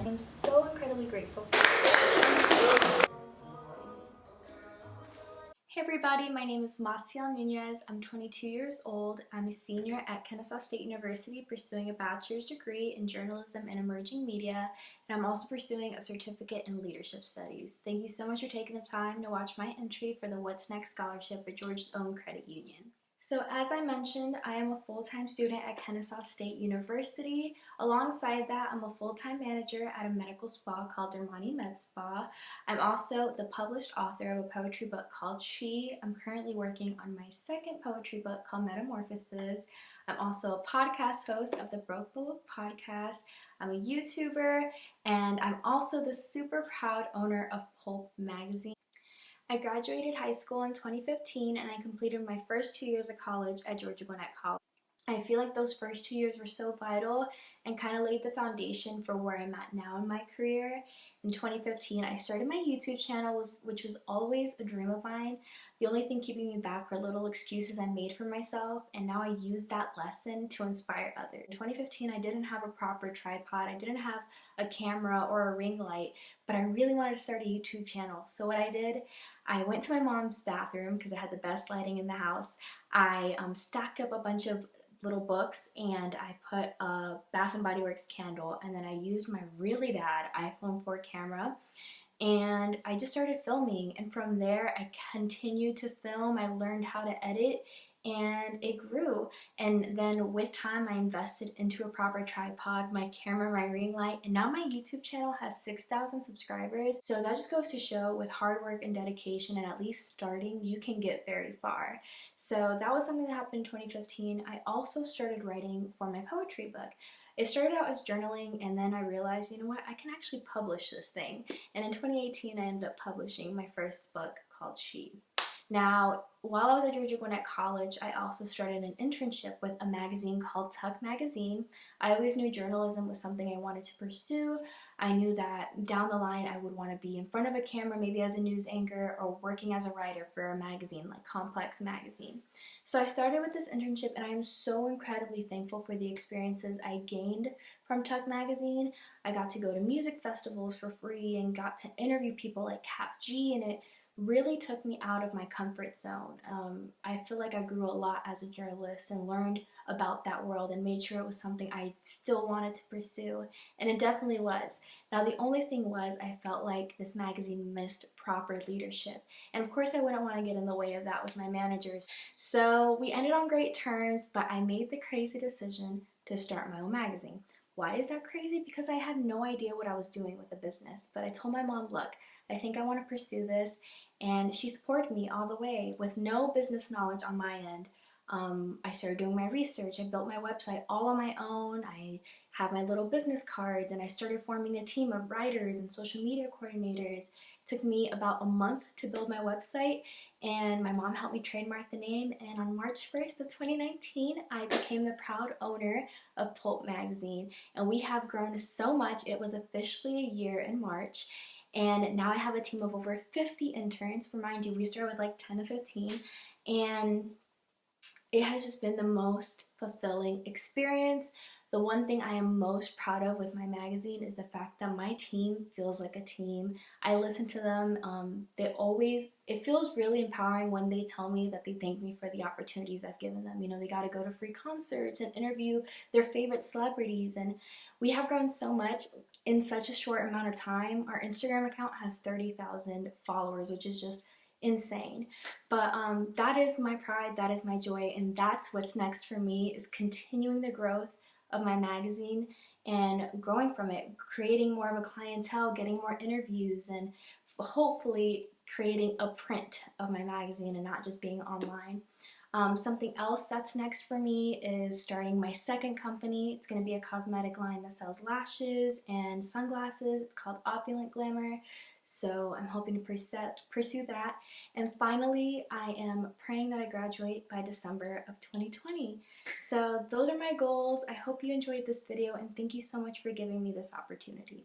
I'm so incredibly grateful for. Hey everybody, my name is Massiel Nunez. I'm 22 years old. I'm a senior at Kennesaw State University pursuing a bachelor's degree in journalism and emerging media, and I'm also pursuing a certificate in leadership studies. Thank you so much for taking the time to watch my entry for the What's Next scholarship at Georgia's own credit union. So as I mentioned, I am a full-time student at Kennesaw State University. Alongside that, I'm a full-time manager at a medical spa called Dermani Med Spa. I'm also the published author of a poetry book called She. I'm currently working on my second poetry book called Metamorphoses. I'm also a podcast host of the Broke Book podcast. I'm a YouTuber, and I'm also the super proud owner of Pulp Magazine. I graduated high school in 2015 and I completed my first 2 years of college at Georgia Gwinnett College. I feel like those first 2 years were so vital and kind of laid the foundation for where I'm at now in my career. In 2015, I started my YouTube channel, which was always a dream of mine. The only thing keeping me back were little excuses I made for myself, and now I use that lesson to inspire others. In 2015, I didn't have a proper tripod, I didn't have a camera or a ring light, but I really wanted to start a YouTube channel. So what I did, I went to my mom's bathroom because it had the best lighting in the house. I stacked up a bunch of little books and I put a Bath and Body Works candle, and then I used my really bad iPhone 4 camera and I just started filming, and from there I continued to film. I learned how to edit and it grew, and then with time I invested into a proper tripod, my camera, my ring light, and now my YouTube channel has 6,000 subscribers. So that just goes to show with hard work and dedication and at least starting, you can get very far. So that was something that happened in 2015. I also started writing for my poetry book. It started out as journaling, and then I realized, you know what, I can actually publish this thing. And in 2018, I ended up publishing my first book called She. Now, while I was at Georgia Gwinnett College, I also started an internship with a magazine called Tuck Magazine. I always knew journalism was something I wanted to pursue. I knew that down the line I would want to be in front of a camera, maybe as a news anchor or working as a writer for a magazine like Complex Magazine. So I started with this internship, and I am so incredibly thankful for the experiences I gained from Tuck Magazine. I got to go to music festivals for free and got to interview people like Cap G, and it really took me out of my comfort zone. I feel like I grew a lot as a journalist and learned about that world and made sure it was something I still wanted to pursue, and it definitely was. Now the only thing was, I felt like this magazine missed proper leadership, and of course I wouldn't want to get in the way of that with my managers. So we ended on great terms, but I made the crazy decision to start my own magazine. Why is that crazy? Because I had no idea what I was doing with the business, but I told my mom, look, I think I want to pursue this, and she supported me all the way with no business knowledge on my end. I started doing my research. I built my website all on my own. I have my little business cards, and I started forming a team of writers and social media coordinators. It took me about a month to build my website, and my mom helped me trademark the name, and on March 1st of 2019, I became the proud owner of Pulp Magazine, and we have grown so much. It was officially a year in March, and now I have a team of over 50 interns. Remind you, we started with like 10 to 15, and it has just been the most fulfilling experience. The one thing I am most proud of with my magazine is the fact that my team feels like a team. I listen to them. It feels really empowering when they tell me that they thank me for the opportunities I've given them. You know, they got to go to free concerts and interview their favorite celebrities, and we have grown so much in such a short amount of time. Our Instagram account has 30,000 followers, which is just insane. But that is my pride, that is my joy, and that's what's next for me, is continuing the growth of my magazine and growing from it, creating more of a clientele, getting more interviews, and hopefully creating a print of my magazine and not just being online. Something else that's next for me is starting my second company. It's going to be a cosmetic line that sells lashes and sunglasses. It's called Opulent Glamour. So I'm hoping to pursue that. And finally, I am praying that I graduate by December of 2020. So those are my goals. I hope you enjoyed this video, and thank you so much for giving me this opportunity.